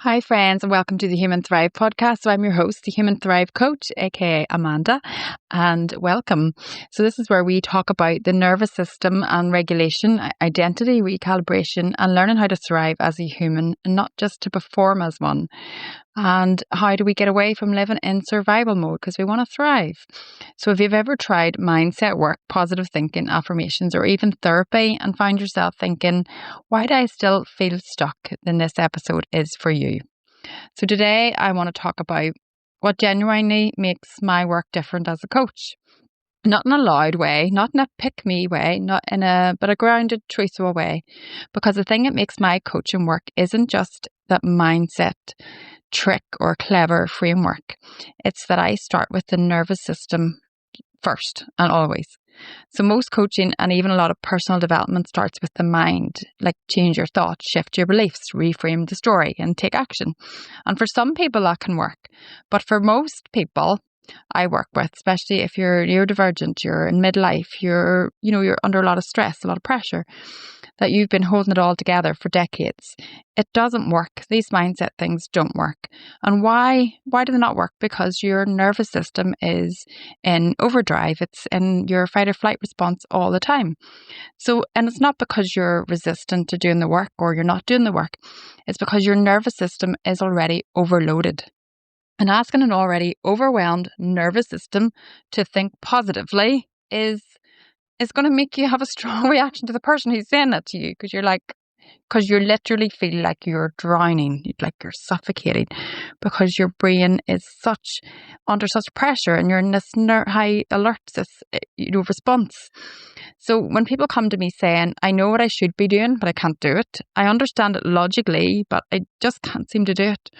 Hi, friends, and welcome to the Human Thrive podcast. So, I'm your host, the Human Thrive Coach, aka Amanda, and welcome. So, this is where we talk about the nervous system and regulation, identity, recalibration, and learning how to thrive as a human, and not just to perform as one. And how do we get away from living in survival mode? Because we want to thrive. So, if you've ever tried mindset work, positive thinking, affirmations, or even therapy and found yourself thinking, why do I still feel stuck? Then this episode is for you. So, today I want to talk about what genuinely makes my work different as a coach. Not in a loud way, not in a pick me way, but a grounded, truthful way. Because the thing that makes my coaching work isn't just that mindset trick or clever framework. It's that I start with the nervous system first and always. So most coaching and even a lot of personal development starts with the mind, like change your thoughts, shift your beliefs, reframe the story and take action. And for some people that can work. But for most people I work with, especially if you're neurodivergent, you're in midlife, you're under a lot of stress, a lot of pressure, that you've been holding it all together for decades. It doesn't work. These mindset things don't work. And why do they not work? Because your nervous system is in overdrive. It's in your fight or flight response all the time. So, and it's not because you're resistant to doing the work or you're not doing the work. It's because your nervous system is already overloaded. And asking an already overwhelmed nervous system to think positively is going to make you have a strong reaction to the person who's saying that to you, because you literally feel like you're drowning, like you're suffocating, because your brain is under such pressure and you're in this high alert response. So when people come to me saying, I know what I should be doing, but I can't do it. I understand it logically, but I just can't seem to do it.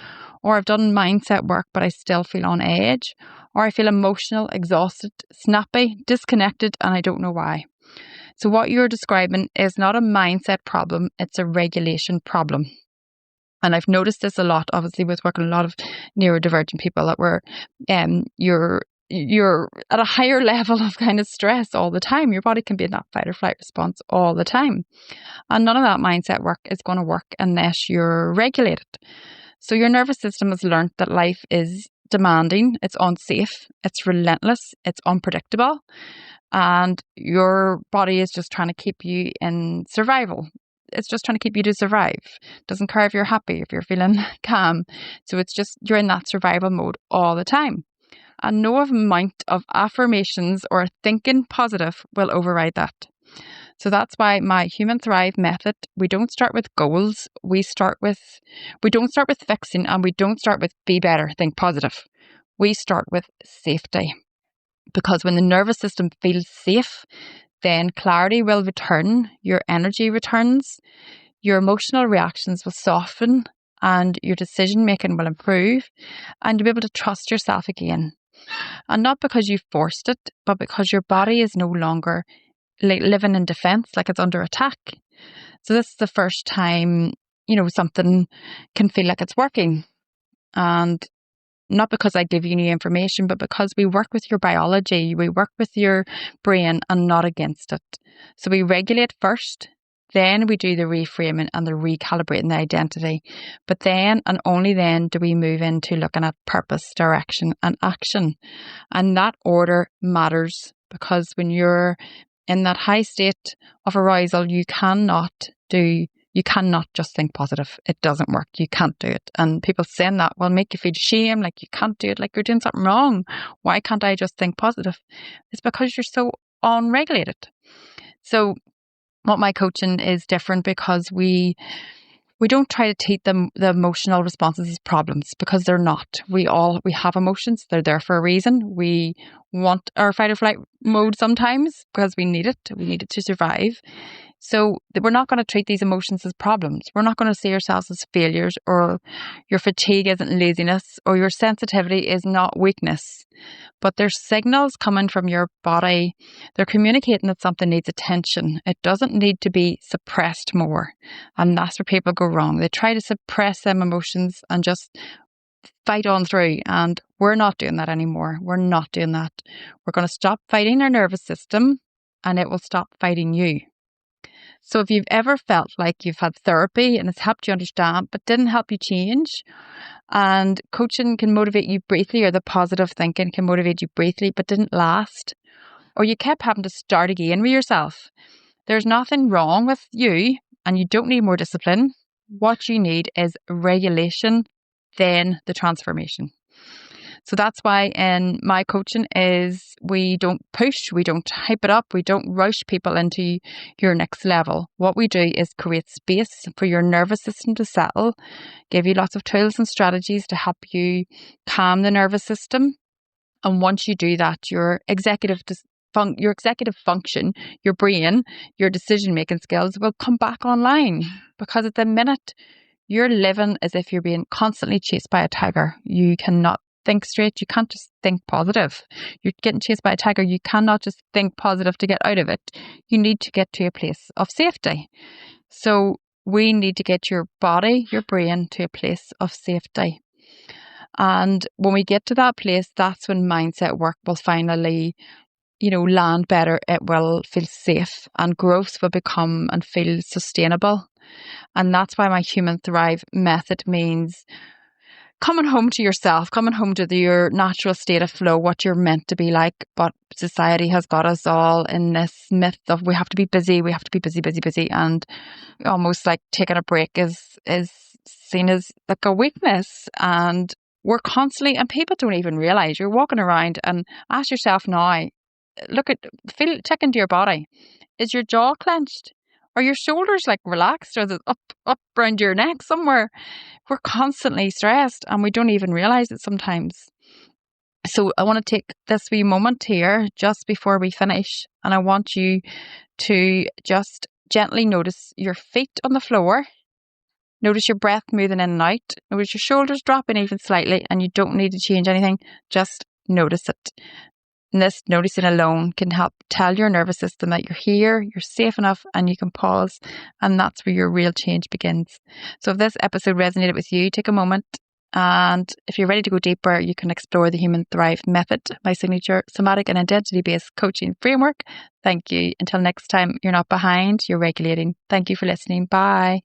Or I've done mindset work, but I still feel on edge. Or I feel emotional, exhausted, snappy, disconnected, and I don't know why. So what you're describing is not a mindset problem, it's a regulation problem. And I've noticed this a lot, obviously, with working with a lot of neurodivergent people, that you're at a higher level of kind of stress all the time. Your body can be in that fight or flight response all the time. And none of that mindset work is going to work unless you're regulated. So your nervous system has learned that life is demanding, it's unsafe, it's relentless, it's unpredictable. And your body is just trying to keep you in survival. It's just trying to keep you to survive. Doesn't care if you're happy, if you're feeling calm. So it's just, you're in that survival mode all the time. And no amount of affirmations or thinking positive will override that. So that's why my Human Thrive method, we don't start with goals. We don't start with fixing, and we don't start with be better, think positive. We start with safety. Because when the nervous system feels safe, then clarity will return, your energy returns, your emotional reactions will soften, and your decision making will improve, and you'll be able to trust yourself again. And not because you forced it, but because your body is no longer living in defense, like it's under attack. So this is the first time, something can feel like it's working. And not because I give you new information, but because we work with your biology, we work with your brain and not against it. So we regulate first, then we do the reframing and the recalibrating the identity. But then and only then do we move into looking at purpose, direction and action. And that order matters, because when you're in that high state of arousal, you cannot just think positive. It doesn't work. You can't do it. And people saying that will make you feel shame, like you can't do it, like you're doing something wrong. Why can't I just think positive? It's because you're so unregulated. So what my coaching is different, because we don't try to treat the emotional responses as problems, because they're not. We have emotions. They're there for a reason. We want our fight or flight mode sometimes because we need it. We need it to survive. So we're not going to treat these emotions as problems. We're not going to see ourselves as failures, or your fatigue isn't laziness, or your sensitivity is not weakness. But there's signals coming from your body. They're communicating that something needs attention. It doesn't need to be suppressed more. And that's where people go wrong. They try to suppress them emotions and just fight on through. And we're not doing that anymore. We're not doing that. We're going to stop fighting our nervous system, and it will stop fighting you. So if you've ever felt like you've had therapy and it's helped you understand, but didn't help you change, and coaching can motivate you briefly, or the positive thinking can motivate you briefly, but didn't last, or you kept having to start again with yourself, there's nothing wrong with you and you don't need more discipline. What you need is regulation, then the transformation. So that's why in my coaching is we don't push, we don't hype it up, we don't rush people into your next level. What we do is create space for your nervous system to settle, give you lots of tools and strategies to help you calm the nervous system. And once you do that, your executive function, your brain, your decision-making skills will come back online. Because at the minute, you're living as if you're being constantly chased by a tiger. You cannot think straight. You can't just think positive. You're getting chased by a tiger. You cannot just think positive to get out of it. You need to get to a place of safety. So we need to get your body, your brain to a place of safety. And when we get to that place, that's when mindset work will finally, land better. It will feel safe and growth will become and feel sustainable. And that's why my Human Thrive method means coming home to yourself, coming home to your natural state of flow, what you're meant to be like. But society has got us all in this myth of we have to be busy, busy. And almost like taking a break is seen as like a weakness. And we're constantly, and people don't even realize you're walking around, and ask yourself now, check into your body. Is your jaw clenched? Are your shoulders like relaxed? Or is it up around your neck somewhere? We're constantly stressed and we don't even realize it sometimes. So I want to take this wee moment here just before we finish, and I want you to just gently notice your feet on the floor. Notice your breath moving in and out. Notice your shoulders dropping even slightly, and you don't need to change anything. Just notice it. And this noticing alone can help tell your nervous system that you're here, you're safe enough, and you can pause. And that's where your real change begins. So if this episode resonated with you, take a moment. And if you're ready to go deeper, you can explore the Human Thrive method, my signature somatic and identity-based coaching framework. Thank you. Until next time, you're not behind, you're regulating. Thank you for listening. Bye.